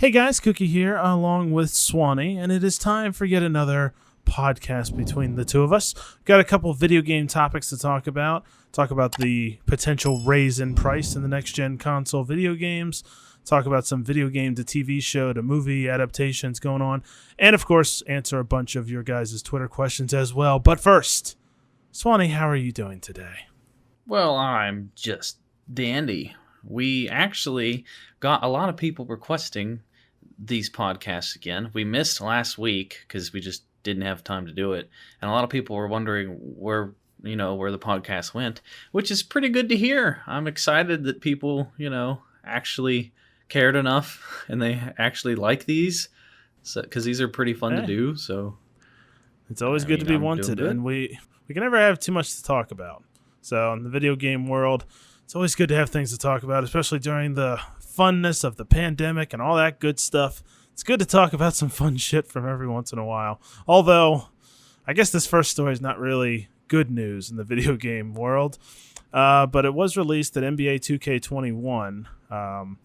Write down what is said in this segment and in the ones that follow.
Hey guys, Cookie here along with Swanee, and it is time for yet another podcast between the two of us. Got a couple video game topics to talk about. Talk about the potential raise in price in the next-gen console video games. Talk about some video game to TV show to movie adaptations going on. And of course, answer a bunch of your guys' Twitter questions as well. But first, Swanee, how are you doing today? Well, I'm just dandy. We actually got a lot of people requesting these podcasts again. We missed last week because we just didn't have time to do it. And a lot of people were wondering where the podcast went, which is pretty good to hear. I'm excited that people, actually cared enough and they actually like these, because these are pretty fun to do. So it's always good to be wanted, and we can never have too much to talk about. So in the video game world, it's always good to have things to talk about, especially during the funness of the pandemic and all that good stuff. It's good to talk about some fun shit from every once in a while. Although, I guess this first story is not really good news in the video game world. But it was released that NBA 2K21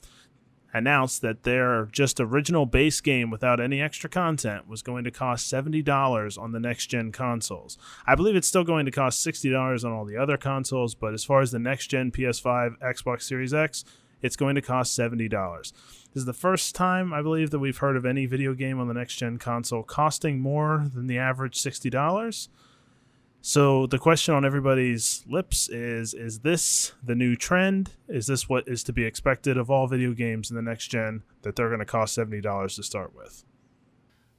announced that their just original base game without any extra content was going to cost $70 on the next-gen consoles. I believe it's still going to cost $60 on all the other consoles, but as far as the next-gen PS5, Xbox Series X, it's going to cost $70. This is the first time, I believe, that we've heard of any video game on the next-gen console costing more than the average $60. So the question on everybody's lips is this the new trend? Is this what is to be expected of all video games in the next gen, that they're going to cost $70 to start with?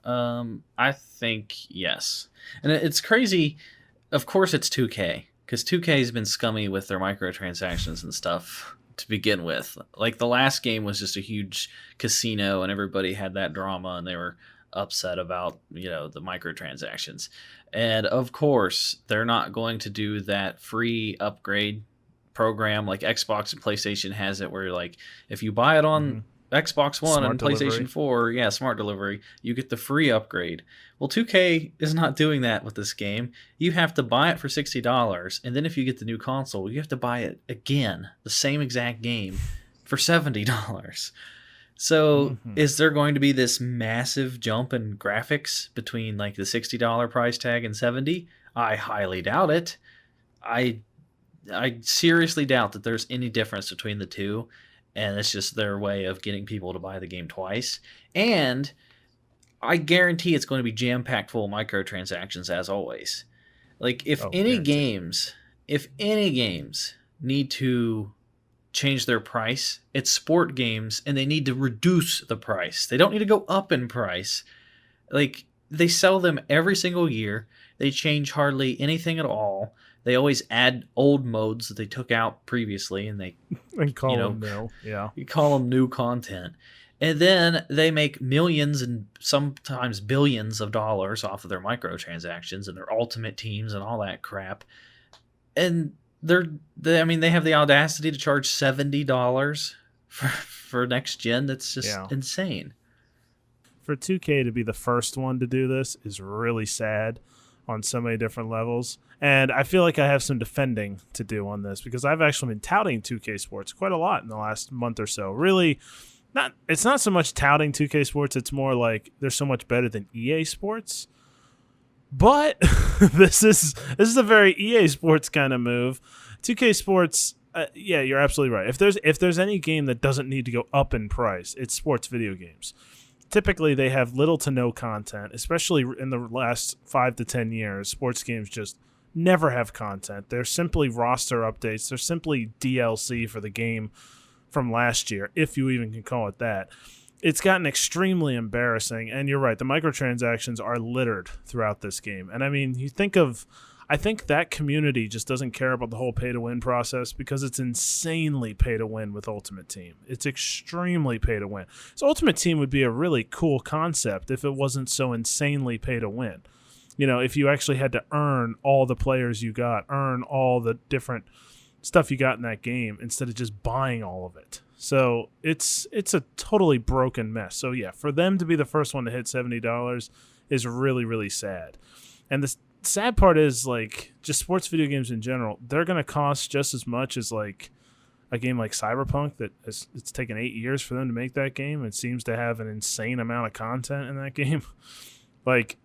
I think yes. And it's crazy. Of course it's 2K, because 2K has been scummy with their microtransactions and stuff to begin with. Like, the last game was just a huge casino and everybody had that drama and they were upset about, the microtransactions. And of course, they're not going to do that free upgrade program like Xbox and PlayStation has it, where like if you buy it on Xbox One and PlayStation 4, smart delivery, you get the free upgrade. Well, 2K is not doing that with this game. You have to buy it for $60, and then if you get the new console, you have to buy it again, the same exact game, for $70. So is there going to be this massive jump in graphics between like the $60 price tag and $70? I highly doubt it. I seriously doubt that there's any difference between the two, and it's just their way of getting people to buy the game twice. And I guarantee it's going to be jam-packed full of microtransactions as always. Like, if any games need to change their price, it's sport games, and they need to reduce the price. They don't need to go up in price. Like, they sell them every single year. They change hardly anything at all. They always add old modes that they took out previously, and they call them new. Yeah, you call them new content. And then they make millions and sometimes billions of dollars off of their microtransactions and their ultimate teams and all that crap. And they have the audacity to charge $70 for next gen. That's just insane. For 2K to be the first one to do this is really sad on so many different levels. And I feel like I have some defending to do on this, because I've actually been touting 2K Sports quite a lot in the last month or so. Really, it's not so much touting 2K Sports, it's more like they're so much better than EA Sports. But this is a very EA Sports kind of move. 2K Sports, you're absolutely right. If there's any game that doesn't need to go up in price, it's sports video games. Typically, they have little to no content, especially in the last 5 to 10 years. Sports games just never have content. They're simply roster updates. They're simply DLC for the game from last year, if you even can call it that. It's gotten extremely embarrassing, and you're right, the microtransactions are littered throughout this game. And I mean, I think that community just doesn't care about the whole pay-to-win process, because it's insanely pay-to-win with Ultimate Team. It's extremely pay-to-win. So Ultimate Team would be a really cool concept if it wasn't so insanely pay-to-win. If you actually had to earn all the players you got, earn all the different stuff you got in that game, instead of just buying all of it. So it's a totally broken mess. So yeah, for them to be the first one to hit $70 is really, really sad. And the sad part is, like, just sports video games in general, they're going to cost just as much as, like, a game like Cyberpunk it's taken 8 years for them to make that game. It seems to have an insane amount of content in that game. Like,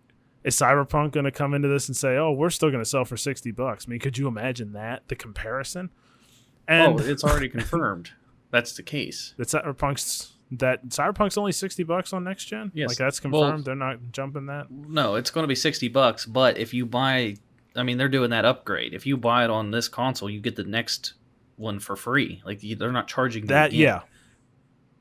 is Cyberpunk going to come into this and say, "Oh, we're still going to sell for $60"? I mean, could you imagine that? The comparison. And it's already confirmed. That's the case. That Cyberpunk's only $60 on next gen. Yes, like that's confirmed. They're not jumping that. No, it's going to be $60. But if you buy, I mean, they're doing that upgrade. If you buy it on this console, you get the next one for free. Like they're not charging that.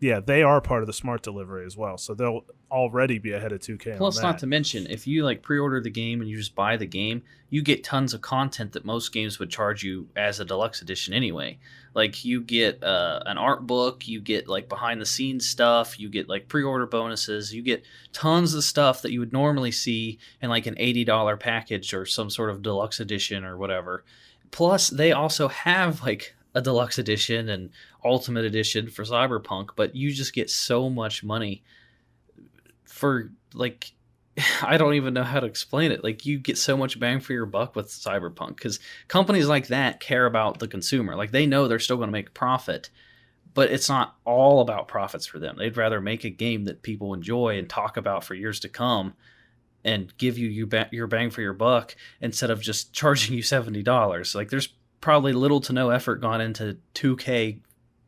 Yeah, they are part of the smart delivery as well, so they'll already be ahead of 2K. Plus, not to mention, if you like pre-order the game and you just buy the game, you get tons of content that most games would charge you as a deluxe edition anyway. Like you get an art book, you get like behind the scenes stuff, you get like pre-order bonuses, you get tons of stuff that you would normally see in like an $80 package or some sort of deluxe edition or whatever. Plus, they also have like a deluxe edition and ultimate edition for Cyberpunk, but you just get so much money for like, I don't even know how to explain it. Like you get so much bang for your buck with Cyberpunk because companies like that care about the consumer. Like they know they're still going to make profit, but it's not all about profits for them. They'd rather make a game that people enjoy and talk about for years to come and give you your bang for your buck instead of just charging you $70. Like there's probably little to no effort gone into 2K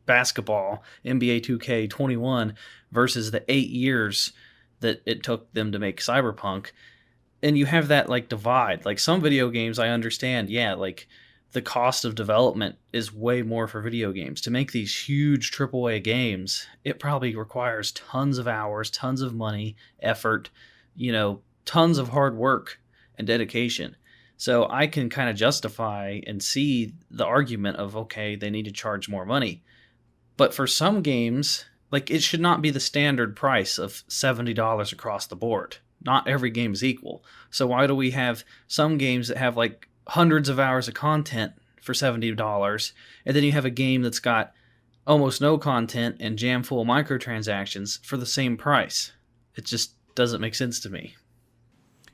basketball, NBA 2K21 versus the 8 years that it took them to make Cyberpunk. And you have that like divide. Like some video games I understand, yeah, like the cost of development is way more for video games. To make these huge AAA games, it probably requires tons of hours, tons of money, effort, tons of hard work and dedication. So I can kind of justify and see the argument of, okay, they need to charge more money. But for some games, like it should not be the standard price of $70 across the board. Not every game is equal. So why do we have some games that have like hundreds of hours of content for $70, and then you have a game that's got almost no content and jam full of microtransactions for the same price? It just doesn't make sense to me.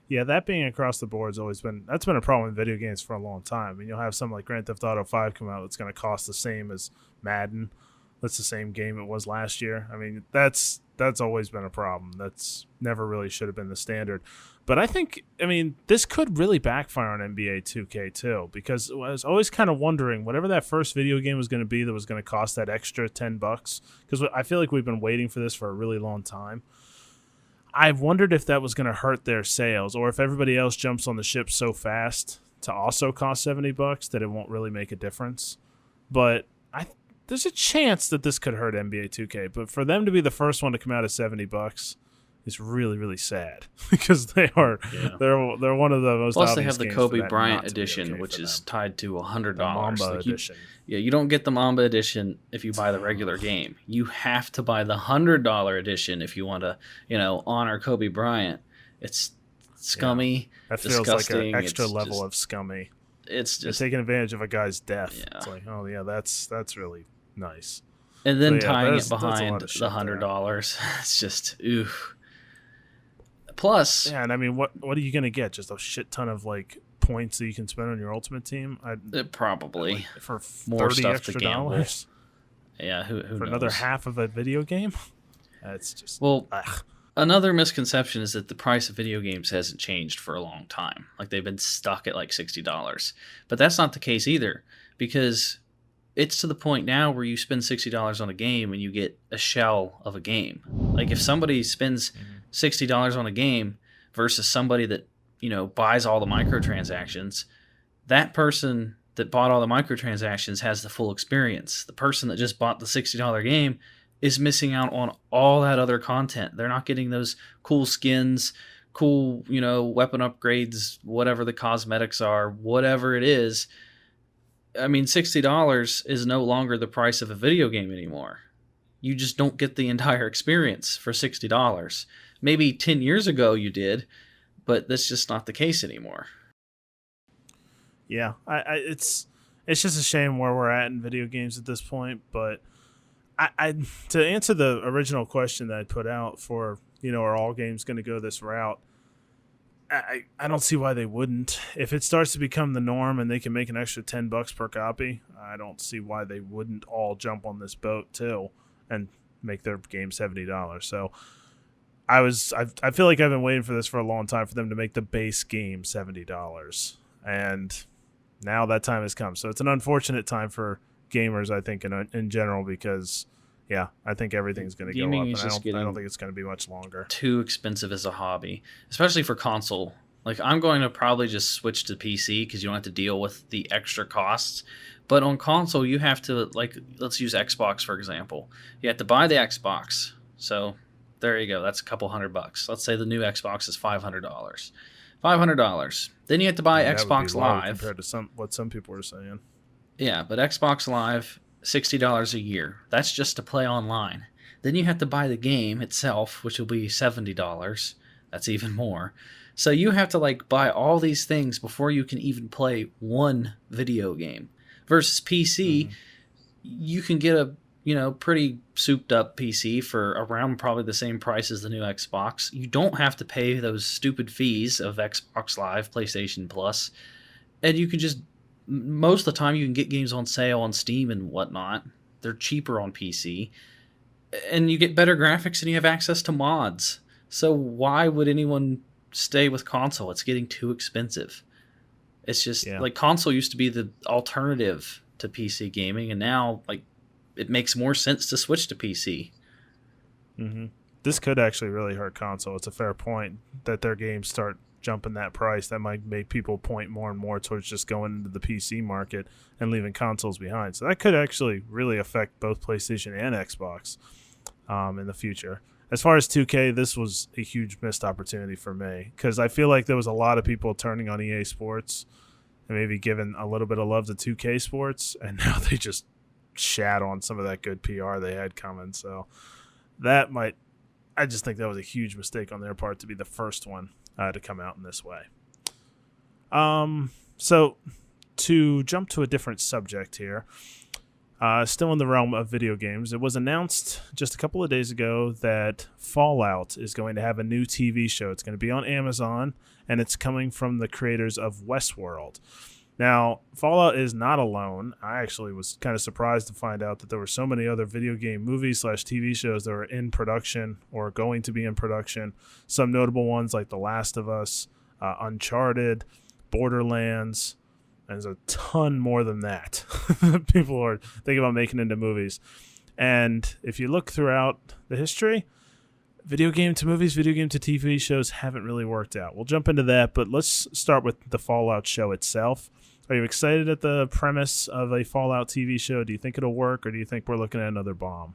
Yeah, that being across the board that's been a problem in video games for a long time. I mean, you'll have something like Grand Theft Auto 5 come out that's going to cost the same as Madden. That's the same game it was last year. I mean, that's always been a problem. That's never really should have been the standard. But I think, this could really backfire on NBA 2K too, because I was always kind of wondering, whatever that first video game was going to be that was going to cost that extra $10, because I feel like we've been waiting for this for a really long time. I wondered if that was going to hurt their sales, or if everybody else jumps on the ship so fast to also cost $70 that it won't really make a difference. But there's a chance that this could hurt NBA 2K. But for them to be the first one to come out at $70 is really, really sad because they're one of the most. Plus, they have the Kobe Bryant edition, which is tied to $100. Mamba edition. You don't get the Mamba edition if you buy the regular game. You have to buy the $100 edition if you want to, honor Kobe Bryant. It's scummy. That feels disgusting. Like an extra level of scummy. It's just taking advantage of a guy's death. Yeah. It's like, oh yeah, that's really nice. And then tying it behind the $100, it's just oof. Plus, yeah, and what are you gonna get? Just a shit ton of like points that you can spend on your ultimate team. Probably for more $30 stuff extra to gamble. dollars. Yeah, who for knows? Another half of a video game. That's just Another misconception is that the price of video games hasn't changed for a long time. Like they've been stuck at like $60. But that's not the case either, because it's to the point now where you spend $60 on a game and you get a shell of a game. Like if somebody spends $60 on a game versus somebody that, buys all the microtransactions, that person that bought all the microtransactions has the full experience. The person that just bought the $60 game is missing out on all that other content. They're not getting those cool skins, cool, weapon upgrades, whatever the cosmetics are, whatever it is. $60 is no longer the price of a video game anymore. You just don't get the entire experience for $60. Maybe 10 years ago you did, but that's just not the case anymore. Yeah, it's just a shame where we're at in video games at this point, but I to answer the original question that I put out for, are all games going to go this route? I don't see why they wouldn't. If it starts to become the norm and they can make an extra $10 per copy, I don't see why they wouldn't all jump on this boat too and make their game $70. So I feel like I've been waiting for this for a long time for them to make the base game $70, and now that time has come. So it's an unfortunate time for gamers, I think, in general, because yeah, I think everything's going to go up, and I don't think it's going to be much longer. Too expensive as a hobby, especially for console. Like, I'm going to probably just switch to PC because you don't have to deal with the extra costs. But on console, you have to, like, let's use Xbox, for example. You have to buy the Xbox. So there you go. That's a couple $100. Let's say the new Xbox is $500. $500. Then you have to buy Xbox Live. Compared to what some people were saying. Yeah, but Xbox Live, $60 a year. That's just to play online. Then you have to buy the game itself, which will be $70. That's even more. So you have to like buy all these things before you can even play one video game. Versus PC, you can get a pretty souped up PC for around probably the same price as the new Xbox. You don't have to pay those stupid fees of Xbox Live, PlayStation Plus, and you can just, most of the time you can get games on sale on Steam and whatnot. They're cheaper on PC, and you get better graphics and you have access to mods. So why would anyone stay with console? It's getting too expensive. It's just like console used to be the alternative to PC gaming, and now like it makes more sense to switch to PC. Mm-hmm. This could actually really hurt console. It's a fair point that their games start jumping that price. That might make people point more and more towards just going into the PC market and leaving consoles behind. So that could actually really affect both PlayStation and Xbox in the future. As far as 2K, this was a huge missed opportunity for me because I feel like there was a lot of people turning on EA Sports and maybe giving a little bit of love to 2K Sports, and now they just shat on some of that good PR they had coming. So I just think that was a huge mistake on their part to be the first one to come out in this way. So to jump to a different subject here, still in the realm of video games, it was announced just a couple of days ago that Fallout is going to have a new TV show. It's going to be on Amazon, and it's coming from the creators of Westworld. Now, Fallout is not alone. I actually was kind of surprised to find out that there were so many other video game movies/TV shows that were in production or going to be in production. Some notable ones like The Last of Us, Uncharted, Borderlands, and there's a ton more than that. People are thinking about making into movies. And if you look throughout the history, video game to movies, video game to TV shows haven't really worked out. We'll jump into that, but let's start with the Fallout show itself. Are you excited at the premise of a Fallout TV show? Do you think it'll work, or do you think we're looking at another bomb?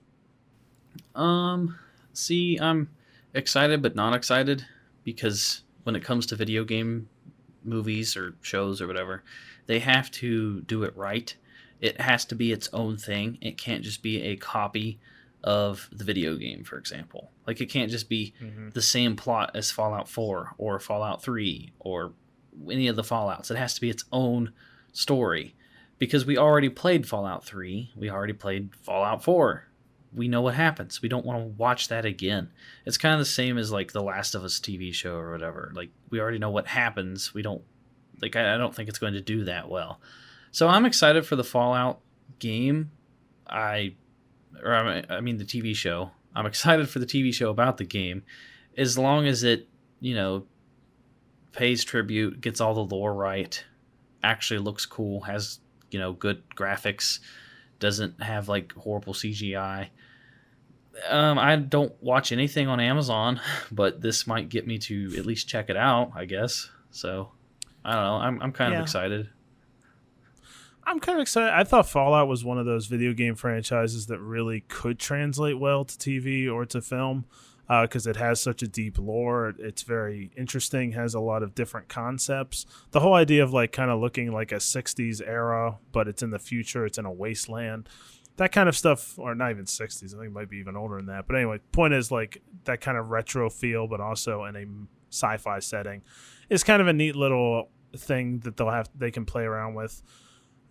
See, I'm excited but not excited because when it comes to video game movies or shows or whatever, they have to do it right. It has to be its own thing. It can't just be a copy of the video game, for example. Like, it can't just be the same plot as Fallout 4 or Fallout 3 or any of the Fallouts. It has to be its own story because we already played Fallout 3. We already played Fallout 4. We know what happens. We don't want to watch that again. It's kind of the same as like the Last of Us TV show or whatever. Like, we already know what happens. I don't think it's going to do that well. So I'm excited for the Fallout game. I mean the TV show. I'm excited for the TV show about the game, as long as it, pays tribute, gets all the lore right, actually looks cool, has, good graphics, doesn't have like horrible CGI. I don't watch anything on Amazon, but this might get me to at least check it out, I guess. So I don't know. I'm kind of excited. I'm kind of excited. I thought Fallout was one of those video game franchises that really could translate well to TV or to film because it has such a deep lore. It's very interesting, has a lot of different concepts. The whole idea of like kind of looking like a 60s era, but it's in the future, it's in a wasteland. That kind of stuff, or not even 60s, I think it might be even older than that. But anyway, point is like that kind of retro feel, but also in a sci-fi setting is kind of a neat little thing that they can play around with.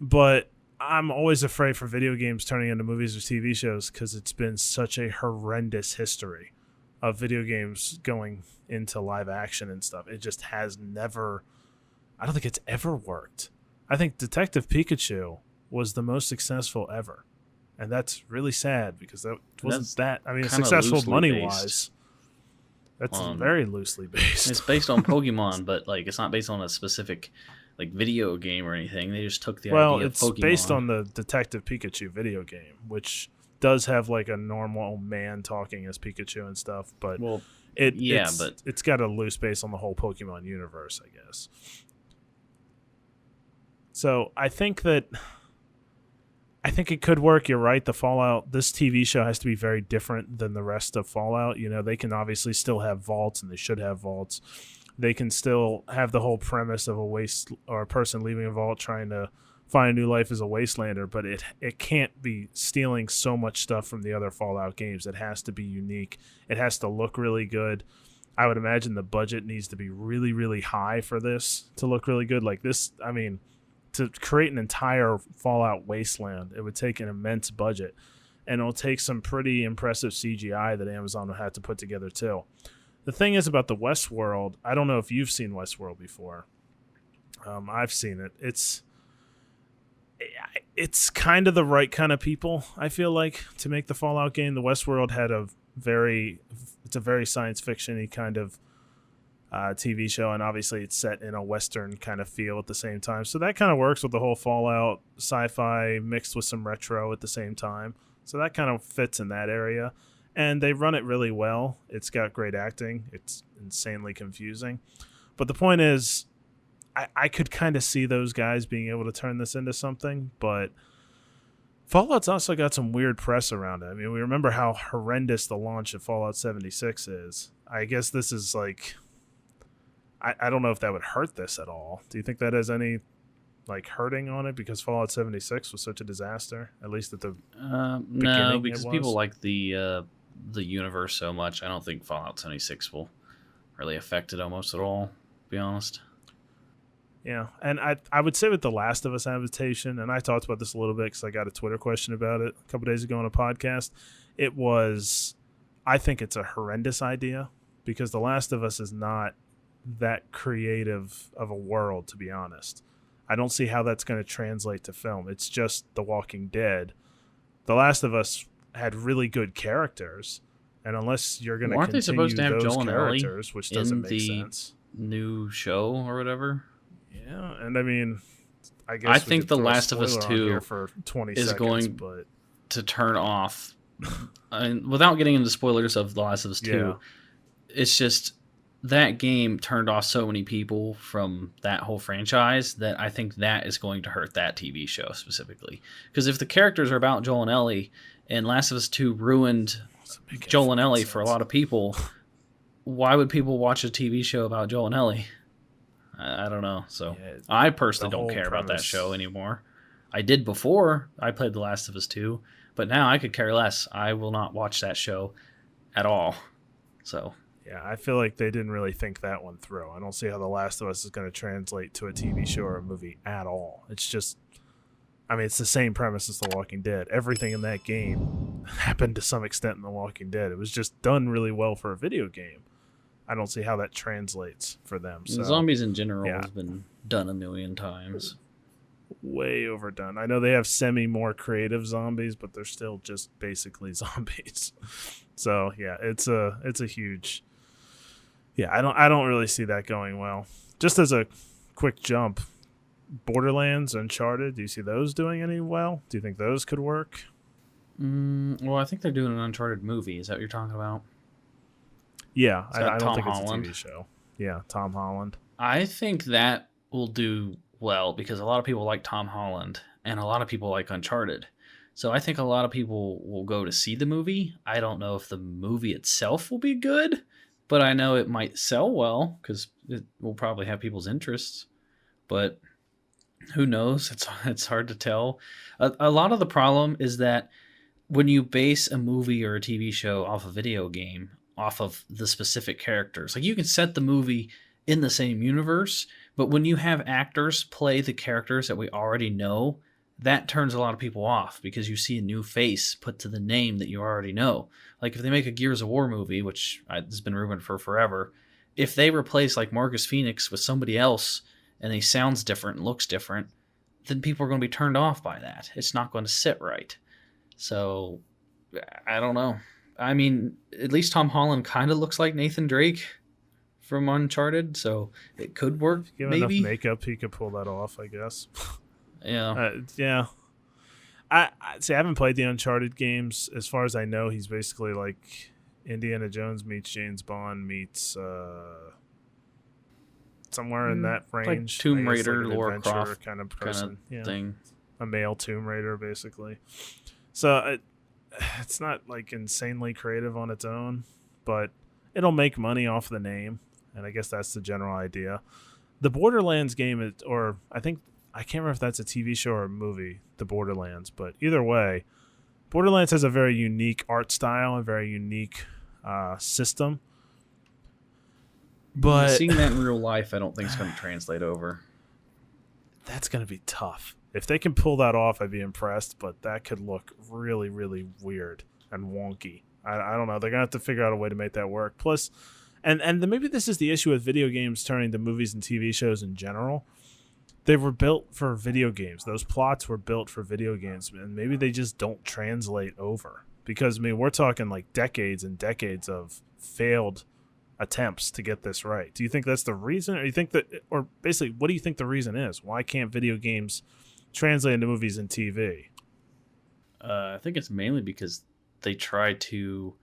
But I'm always afraid for video games turning into movies or TV shows because it's been such a horrendous history of video games going into live action and stuff. It just has never. I don't think it's ever worked. I think Detective Pikachu was the most successful ever, and that's really sad because that wasn't that. I mean, it's successful money wise. That's very loosely based. It's based on Pokemon, but like it's not based on a specific like video game or anything. They just took the idea of Pokemon. Well, it's based on the Detective Pikachu video game, which does have like a normal man talking as Pikachu and stuff, but it's got a loose base on the whole Pokemon universe, I guess. So I think it could work. You're right. This TV show has to be very different than the rest of Fallout. You know, they can obviously still have vaults, and they should have vaults. They can still have the whole premise of a person leaving a vault trying to find a new life as a wastelander, but it can't be stealing so much stuff from the other Fallout games. It has to be unique. It has to look really good. I would imagine the budget needs to be really, really high for this to look really good. Like this, I mean, to create an entire Fallout wasteland, it would take an immense budget, and it'll take some pretty impressive CGI that Amazon will have to put together too. The thing is about the Westworld, I don't know if you've seen Westworld before. I've seen it. It's kind of the right kind of people, I feel like, to make the Fallout game. The Westworld had it's a very science fiction-y kind of TV show, and obviously it's set in a Western kind of feel at the same time. So that kind of works with the whole Fallout sci-fi mixed with some retro at the same time. So that kind of fits in that area. And they run it really well. It's got great acting. It's insanely confusing. But the point is, I could kind of see those guys being able to turn this into something, but Fallout's also got some weird press around it. I mean, we remember how horrendous the launch of Fallout 76 is. I guess this is like... I don't know if that would hurt this at all. Do you think that has any like hurting on it because Fallout 76 was such a disaster, at least at the beginning? No, because people like the universe so much. I don't think Fallout 76 will really affect it almost at all, to be honest. Yeah, and I would say with the Last of Us adaptation, and I talked about this a little bit because I got a Twitter question about it a couple days ago on a podcast. I think it's a horrendous idea because the Last of Us is not that creative of a world, to be honest. I don't see how that's going to translate to film. It's just The Walking Dead. The Last of Us had really good characters, and unless you're going to continue they supposed to have those Joel and Ellie characters, which doesn't make sense. New show or whatever. Yeah, and I mean, I think The Last of Us 2 for 20 is seconds, going to turn off. I mean, without getting into spoilers of The Last of Us 2, it's just that game turned off so many people from that whole franchise that I think that is going to hurt that TV show specifically. Because if the characters are about Joel and Ellie, and Last of Us 2 ruined Joel and Ellie for a lot of people, why would people watch a TV show about Joel and Ellie? I don't know. So I personally don't care about that show anymore. I did before I played The Last of Us 2, but now I could care less. I will not watch that show at all. So yeah, I feel like they didn't really think that one through. I don't see how The Last of Us is going to translate to a TV show or a movie at all. It's just, I mean, it's the same premise as The Walking Dead. Everything in that game happened to some extent in The Walking Dead. It was just done really well for a video game. I don't see how that translates for them. So, zombies in general has been done a million times. Way overdone. I know they have more creative zombies, but they're still just basically zombies. So yeah, it's a huge. Yeah, I don't really see that going well. Just as a quick jump, Borderlands, Uncharted, do you see those doing any well? Do you think those could work? Well, I think they're doing an Uncharted movie. Is that what you're talking about? Yeah, I don't think Holland. it's a TV show. Yeah, Tom Holland. I think that will do well because a lot of people like Tom Holland and a lot of people like Uncharted. So I think a lot of people will go to see the movie. I don't know if the movie itself will be good, but I know it might sell well because it will probably have people's interests. But who knows? It's hard to tell. A lot of the problem is that when you base a movie or a TV show off a video game, off of the specific characters, like you can set the movie in the same universe, but when you have actors play the characters that we already know, that turns a lot of people off because you see a new face put to the name that you already know. Like if they make a Gears of War movie, which has been rumored for forever, if they replace like Marcus Phoenix with somebody else and he sounds different and looks different, then people are going to be turned off by that. It's not going to sit right. So I don't know. I mean, at least Tom Holland kind of looks like Nathan Drake from Uncharted, so it could work. Give maybe enough makeup, he could pull that off, I guess. Yeah. Yeah. I see. I haven't played the Uncharted games. As far as I know, he's basically like Indiana Jones meets James Bond meets somewhere in that range. Like Tomb Raider, like Lara Croft kind of person, thing. A male Tomb Raider, basically. So it's not like insanely creative on its own, but it'll make money off the name, and I guess that's the general idea. The Borderlands game is, or I can't remember if that's a TV show or a movie, The Borderlands, but either way, Borderlands has a very unique art style, a very unique system. But seeing that in real life, I don't think it's going to translate over. That's going to be tough. If they can pull that off, I'd be impressed, but that could look really, really weird and wonky. I don't know. They're going to have to figure out a way to make that work. Plus, and maybe this is the issue with video games turning to movies and TV shows in general. They were built for video games. Those plots were built for video games, and maybe they just don't translate over. Because, I mean, we're talking like decades and decades of failed attempts to get this right. Do you think that's the reason? Or you think that, or basically, what do you think the reason is? Why can't video games translate into movies and TV? I think it's mainly because they try to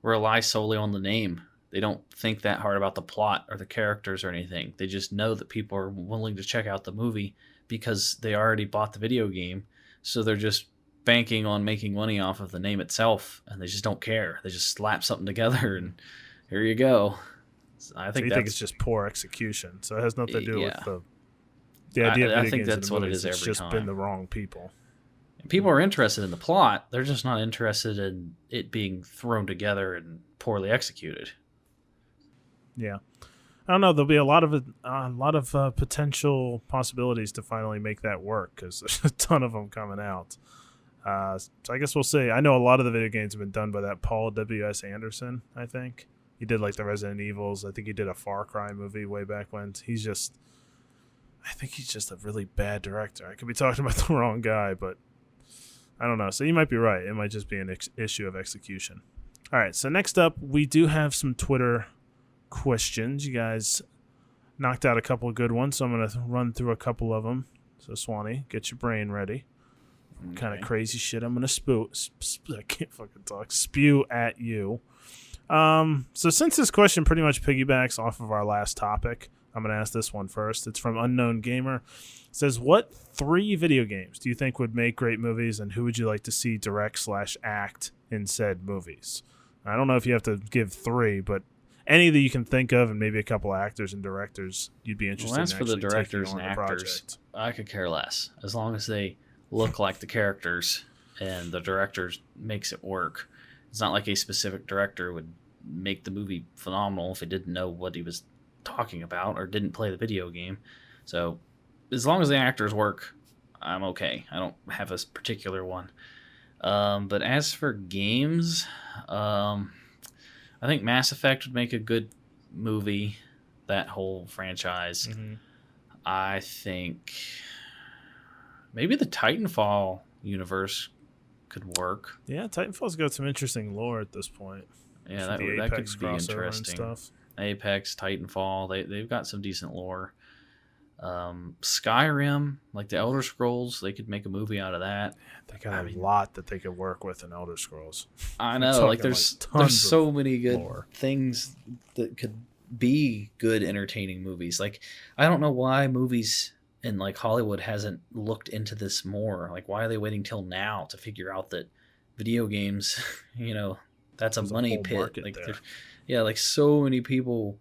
rely solely on the name. They don't think that hard about the plot or the characters or anything. They just know that people are willing to check out the movie because they already bought the video game. So they're just banking on making money off of the name itself, and they just don't care. They just slap something together and here you go. I think it's just poor execution. So it has nothing to do with the idea of video I think games that's what it is every time. It's just been the wrong people. People are interested in the plot. They're just not interested in it being thrown together and poorly executed. Yeah, I don't know. There'll be a lot of potential possibilities to finally make that work because there's a ton of them coming out. So I guess we'll see. I know a lot of the video games have been done by that Paul W.S. Anderson. I think he did like the Resident Evils. I think he did a Far Cry movie way back when. I think he's just a really bad director. I could be talking about the wrong guy, but I don't know. So you might be right. It might just be an issue of execution. All right. So next up, we do have some Twitter questions. You guys knocked out a couple of good ones, so I'm going to run through a couple of them. So Swanee, get your brain ready. Okay. Kind of crazy shit I'm going to I can't fucking talk. Spew at you. So since this question pretty much piggybacks off of our last topic, I'm going to ask this one first. It's from Unknown Gamer. It says, what 3 video games do you think would make great movies, and who would you like to see direct/act in said movies? I don't know if you have to give 3, but any that you can think of, and maybe a couple actors and directors you'd be interested in. As for the directors and actors, I could care less. As long as they look like the characters and the director makes it work. It's not like a specific director would make the movie phenomenal if he didn't know what he was talking about or didn't play the video game. So as long as the actors work, I'm okay. I don't have a particular one. But as for games, I think Mass Effect would make a good movie, that whole franchise. Mm-hmm. I think maybe the Titanfall universe could work. Yeah, Titanfall's got some interesting lore at this point. Yeah, that could be interesting. Apex, Titanfall, they've got some decent lore. Skyrim, like the Elder Scrolls, they could make a movie out of that. They got a lot that they could work with in Elder Scrolls. I know, like there's so many good things that could be good, entertaining movies. Like I don't know why movies in like Hollywood hasn't looked into this more. Like why are they waiting till now to figure out that video games, that's a money pit. Like like so many people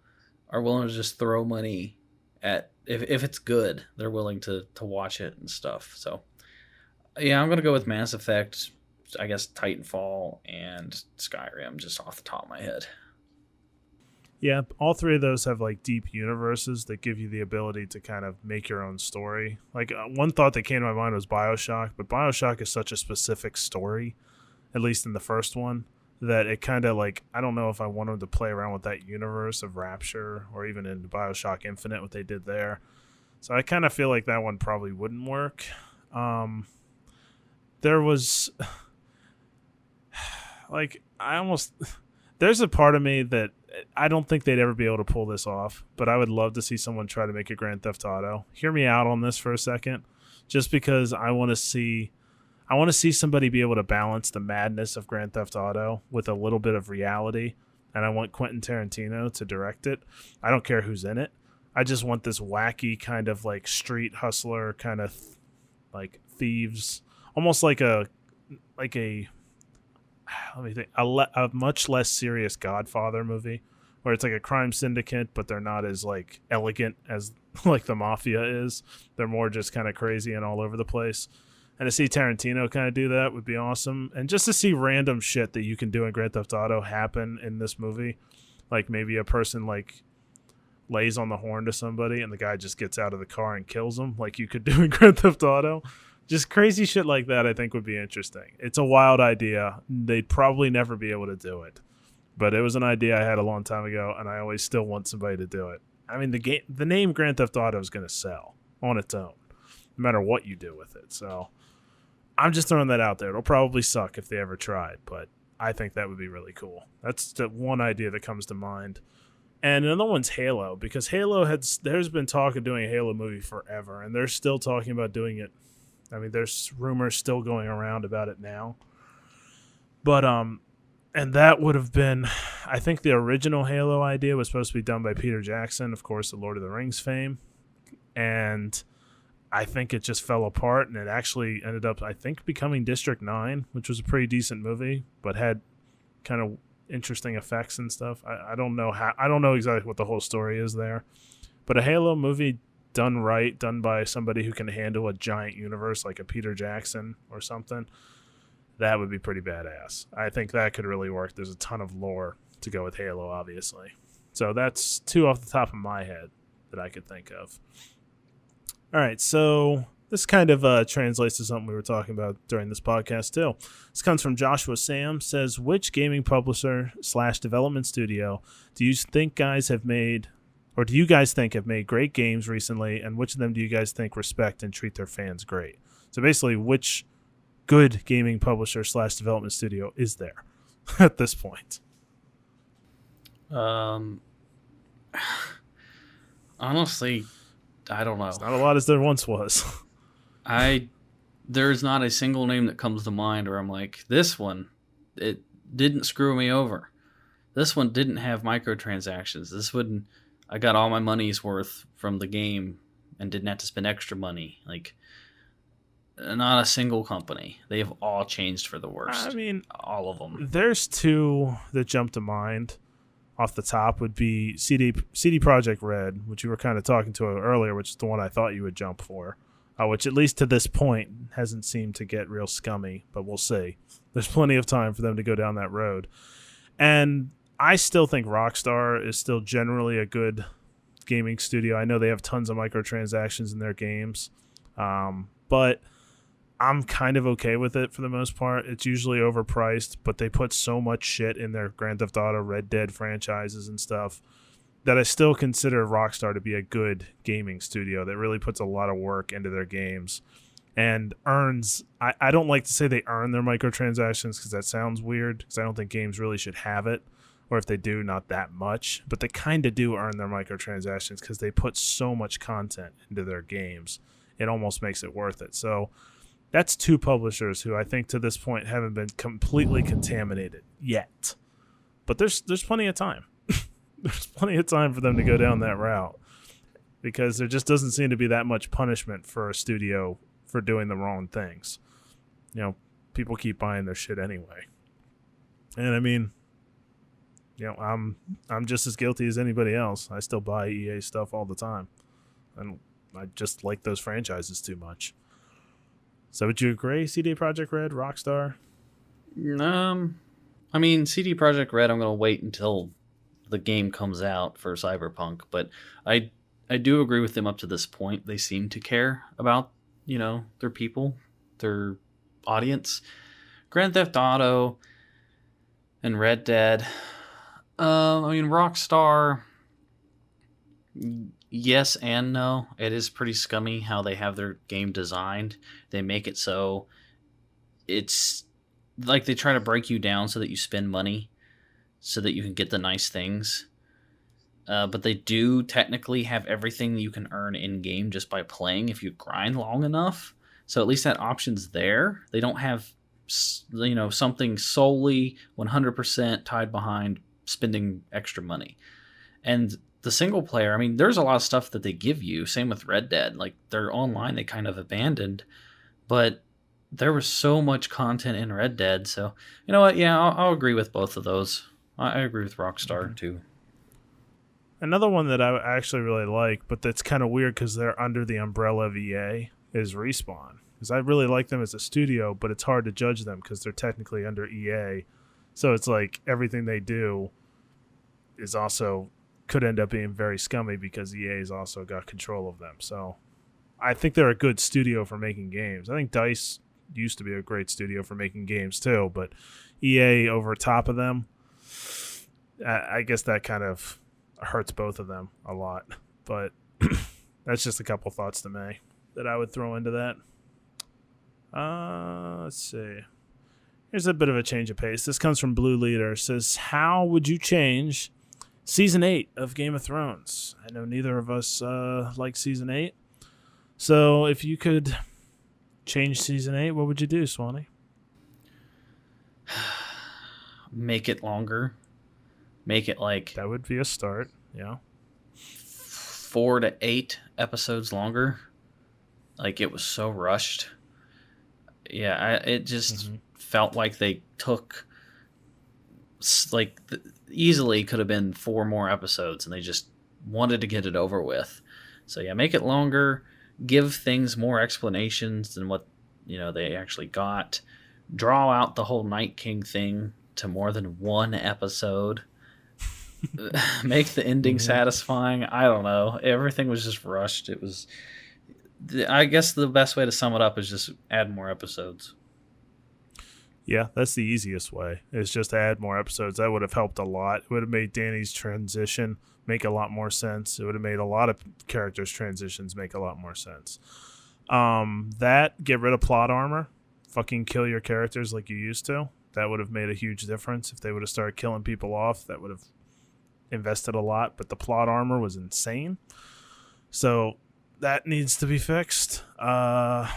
are willing to just throw money at if it's good, they're willing to watch it and stuff. So yeah, I'm gonna go with Mass Effect, I guess Titanfall and Skyrim just off the top of my head. Yeah, all three of those have like deep universes that give you the ability to kind of make your own story. Like one thought that came to my mind was BioShock, but BioShock is such a specific story, at least in the first one, that it kind of like, I don't know if I wanted to play around with that universe of Rapture or even in BioShock Infinite, what they did there. So I kind of feel like that one probably wouldn't work. There was like, I almost, there's a part of me that I don't think they'd ever be able to pull this off, but I would love to see someone try to make a Grand Theft Auto. Hear me out on this for a second, just because I want to see somebody be able to balance the madness of Grand Theft Auto with a little bit of reality, and I want Quentin Tarantino to direct it. I don't care who's in it. I just want this wacky kind of like street hustler kind of like thieves, almost like a let me think, a much less serious Godfather movie, where it's like a crime syndicate, but they're not as like elegant as like the mafia is. They're more just kind of crazy and all over the place. And to see Tarantino kind of do that would be awesome. And just to see random shit that you can do in Grand Theft Auto happen in this movie, like maybe a person like lays on the horn to somebody and the guy just gets out of the car and kills him, like you could do in Grand Theft Auto. Just crazy shit like that I think would be interesting. It's a wild idea. They'd probably never be able to do it. But it was an idea I had a long time ago, and I always still want somebody to do it. I mean, the name Grand Theft Auto is going to sell on its own, no matter what you do with it. So I'm just throwing that out there. It'll probably suck if they ever tried, but I think that would be really cool. That's the one idea that comes to mind. And another one's Halo, because there's been talk of doing a Halo movie forever, and they're still talking about doing it. I mean, there's rumors still going around about it now. But, and that would have been, I think the original Halo idea was supposed to be done by Peter Jackson, of course, the Lord of the Rings fame. And I think it just fell apart, and it actually ended up, I think, becoming District 9, which was a pretty decent movie, but had kind of interesting effects and stuff. I don't know exactly what the whole story is there. But a Halo movie done right, done by somebody who can handle a giant universe like a Peter Jackson or something, that would be pretty badass. I think that could really work. There's a ton of lore to go with Halo, obviously. So that's two off the top of my head that I could think of. All right, so this kind of translates to something we were talking about during this podcast too. This comes from Joshua Sam, says, which gaming publisher / development studio do you guys think have made great games recently, and which of them do you guys think respect and treat their fans great? So basically, which good gaming publisher / development studio is there at this point? Honestly, I don't know. It's not a lot as there once was. There's not a single name that comes to mind where I'm like, this one, it didn't screw me over. This one didn't have microtransactions. This wouldn't. I got all my money's worth from the game and didn't have to spend extra money. Like, not a single company. They've all changed for the worst. I mean, all of them. There's two that jump to mind off the top would be CD Projekt Red, which you were kind of talking to earlier, which is the one I thought you would jump for, which at least to this point hasn't seemed to get real scummy, but we'll see. There's plenty of time for them to go down that road. And I still think Rockstar is still generally a good gaming studio. I know they have tons of microtransactions in their games, but I'm kind of okay with it for the most part. It's usually overpriced, but they put so much shit in their Grand Theft Auto, Red Dead franchises and stuff that I still consider Rockstar to be a good gaming studio that really puts a lot of work into their games and earns. I don't like to say they earn their microtransactions because that sounds weird, because I don't think games really should have it. Or if they do, not that much. But they kind of do earn their microtransactions because they put so much content into their games. It almost makes it worth it. So that's two publishers who I think to this point haven't been completely contaminated yet. But there's plenty of time. There's plenty of time for them to go down that route. Because there just doesn't seem to be that much punishment for a studio for doing the wrong things. You know, people keep buying their shit anyway. And I mean, you know, I'm just as guilty as anybody else. I still buy EA stuff all the time. And I just like those franchises too much. So would you agree, CD Projekt Red, Rockstar? I mean, CD Projekt Red, I'm going to wait until the game comes out for Cyberpunk. But I do agree with them up to this point. They seem to care about, their people, their audience. Grand Theft Auto and Red Dead. Rockstar, yes and no. It is pretty scummy how they have their game designed. They make it so it's like they try to break you down so that you spend money so that you can get the nice things. But they do technically have everything you can earn in game just by playing if you grind long enough. So at least that option's there. They don't have something solely 100% tied behind spending extra money. And the single player, there's a lot of stuff that they give you. Same with Red Dead. Like their online, they kind of abandoned, but there was so much content in Red Dead. So you know what? Yeah, I'll agree with both of those. I agree with Rockstar too. Another one that I actually really like, but that's kind of weird because they're under the umbrella of EA, is Respawn. Because I really like them as a studio, but it's hard to judge them because they're technically under EA. So it's like everything they do is also could end up being very scummy because EA's also got control of them. So I think they're a good studio for making games. I think DICE used to be a great studio for making games too, but EA over top of them, I guess that kind of hurts both of them a lot. But that's just a couple thoughts to me that I would throw into that. Let's see. Here's a bit of a change of pace. This comes from Blue Leader. It says, how would you change Season 8 of Game of Thrones? I know neither of us like Season 8. So if you could change Season 8, what would you do, Swanee? Make it longer. Make it like... That would be a start, yeah. 4 to 8 episodes longer. Like, it was so rushed. Yeah, it just felt like they took... easily could have been 4 more episodes, and they just wanted to get it over with. So yeah, make it longer. Give things more explanations than what they actually got. Draw out the whole Night King thing to more than 1 episode. Make the ending satisfying. I don't know. Everything was just rushed. It was. I guess the best way to sum it up is just add more episodes. Yeah, that's the easiest way. Is just add more episodes. That would have helped a lot. It would have made Danny's transition make a lot more sense. It would have made a lot of characters' transitions make a lot more sense. Get rid of plot armor. Fucking kill your characters like you used to. That would have made a huge difference. If they would have started killing people off, that would have invested a lot. But the plot armor was insane. So that needs to be fixed. Yeah,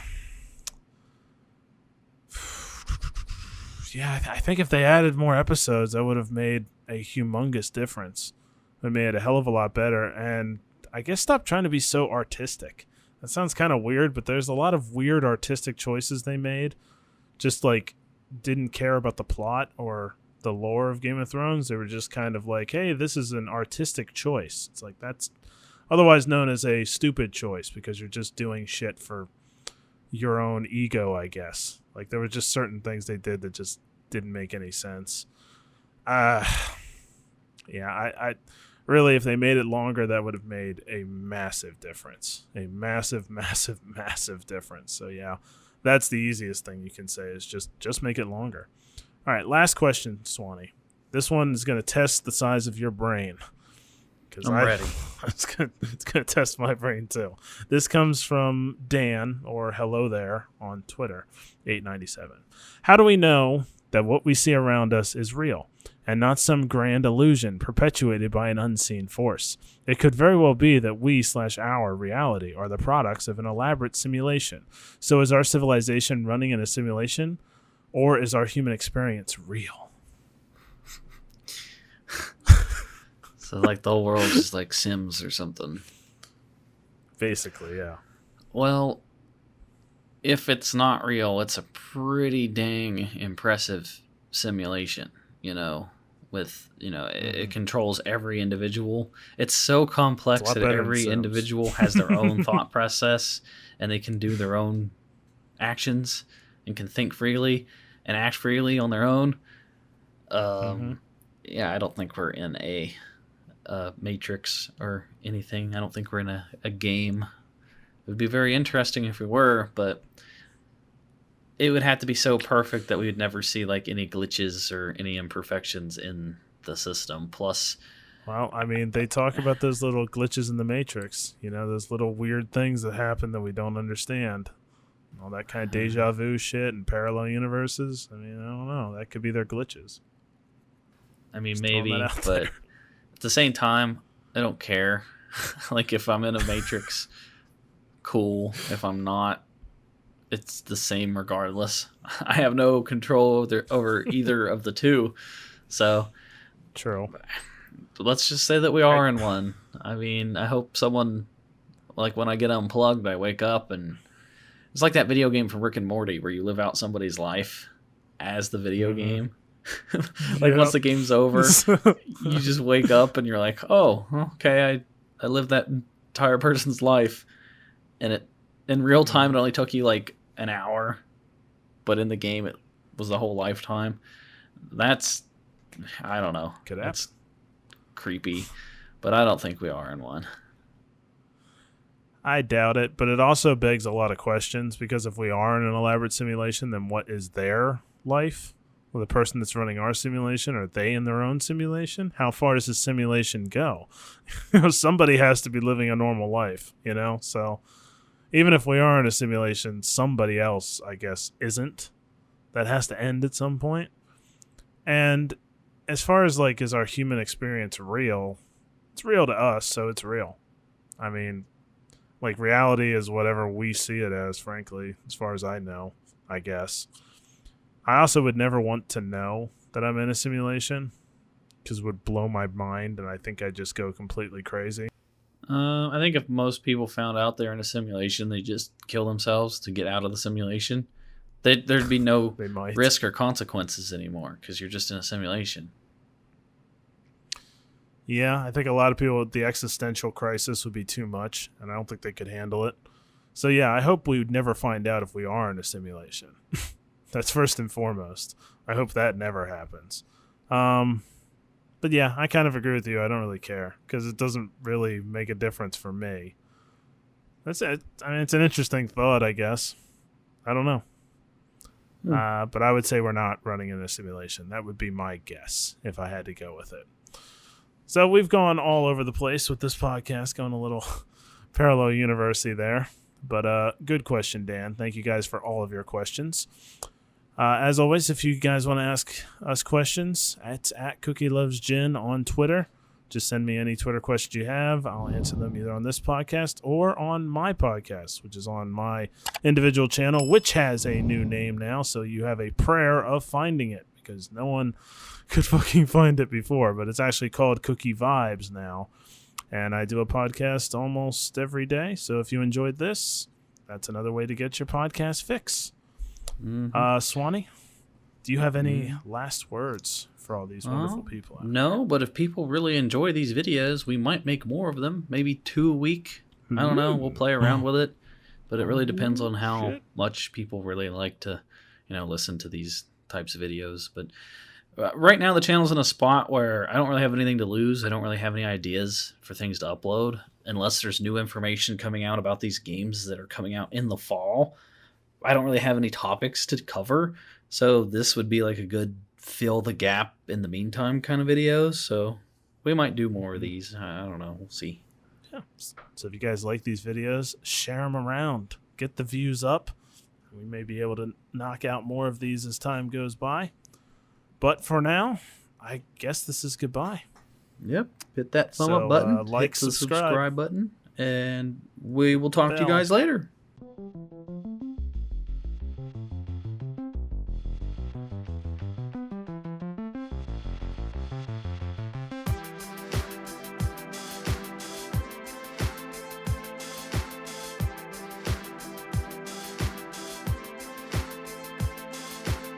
I think if they added more episodes, that would have made a humongous difference. It made it a hell of a lot better. And I guess stop trying to be so artistic. That sounds kind of weird, but there's a lot of weird artistic choices they made. Just like didn't care about the plot or the lore of Game of Thrones. They were just kind of like, hey, this is an artistic choice. It's like that's otherwise known as a stupid choice because you're just doing shit for your own ego, I guess. Like there were just certain things they did that just didn't make any sense. I really, if they made it longer, that would have made a massive difference. A massive, massive, massive difference. So yeah, that's the easiest thing you can say is just make it longer. All right, last question, Swanee. This one is going to test the size of your brain. I'm ready. It's going to test my brain too. This comes from Dan, or Hello There, on Twitter, 897. How do we know that what we see around us is real and not some grand illusion perpetuated by an unseen force? It could very well be that we/our reality are the products of an elaborate simulation. So is our civilization running in a simulation, or is our human experience real? So like the whole world is like Sims or something. Basically, yeah. Well, if it's not real, it's a pretty dang impressive simulation, with, it controls every individual. It's so complex that every individual has their own thought process and they can do their own actions and can think freely and act freely on their own. Yeah, I don't think we're in a Matrix or anything. I don't think we're in a game. It would be very interesting if we were, but it would have to be so perfect that we would never see like any glitches or any imperfections in the system. Plus, well, I mean, they talk about those little glitches in the Matrix, those little weird things that happen that we don't understand. All that kind of deja vu shit and parallel universes. I mean, I don't know. That could be their glitches. I mean, maybe, but at the same time, I don't care. Like, if I'm in a Matrix, cool. If I'm not, it's the same regardless. I have no control over either of the two. So, true. Let's just say that we are in one. I mean, I hope someone, like when I get unplugged, I wake up and it's like that video game from Rick and Morty where you live out somebody's life as the video game. Like once the game's over, you just wake up and you're like, oh, okay, I lived that entire person's life. And it in real time, it only took you like an hour. But in the game, it was the whole lifetime. That's, I don't know. That's creepy. But I don't think we are in one. I doubt it, but it also begs a lot of questions because if we are in an elaborate simulation, then what is their life? Well, the person that's running our simulation, are they in their own simulation? How far does the simulation go? Somebody has to be living a normal life, So even if we are in a simulation, somebody else, I guess, isn't. That has to end at some point. And as far as like, is our human experience real? It's real to us, so it's real. I mean, like reality is whatever we see it as, frankly, as far as I know, I guess. I also would never want to know that I'm in a simulation because it would blow my mind and I think I'd just go completely crazy. I think if most people found out they're in a simulation, they just kill themselves to get out of the simulation. There'd be no risk or consequences anymore because you're just in a simulation. Yeah, I think a lot of people, the existential crisis would be too much, and I don't think they could handle it. So yeah, I hope we would never find out if we are in a simulation. That's first and foremost. I hope that never happens. But yeah, I kind of agree with you. I don't really care because it doesn't really make a difference for me. That's it. I mean, it's an interesting thought, I guess. I don't know. But I would say we're not running in a simulation. That would be my guess if I had to go with it. So we've gone all over the place with this podcast, going a little parallel university there. But good question, Dan. Thank you guys for all of your questions. As always, if you guys want to ask us questions, it's at Cookie Loves Gin on Twitter. Just send me any Twitter questions you have. I'll answer them either on this podcast or on my podcast, which is on my individual channel, which has a new name now. So you have a prayer of finding it because no one could fucking find it before. But it's actually called Cookie Vibes now. And I do a podcast almost every day. So if you enjoyed this, that's another way to get your podcast fix. Swanee, do you have any last words for all these wonderful people out No, but if people really enjoy these videos, we might make more of them. Maybe 2 a week. I don't know. We'll play around with it. But it really depends on how much people really like to, listen to these types of videos. But right now the channel's in a spot where I don't really have anything to lose. I don't really have any ideas for things to upload unless there's new information coming out about these games that are coming out in the fall. I don't really have any topics to cover, so this would be like a good fill the gap in the meantime kind of video. So we might do more of these. I don't know. We'll see. Yeah. So if you guys like these videos, share them around. Get the views up. We may be able to knock out more of these as time goes by. But for now, I guess this is goodbye. Yep. Hit that thumb up button. Like, hit the subscribe button. And we will talk to you guys later.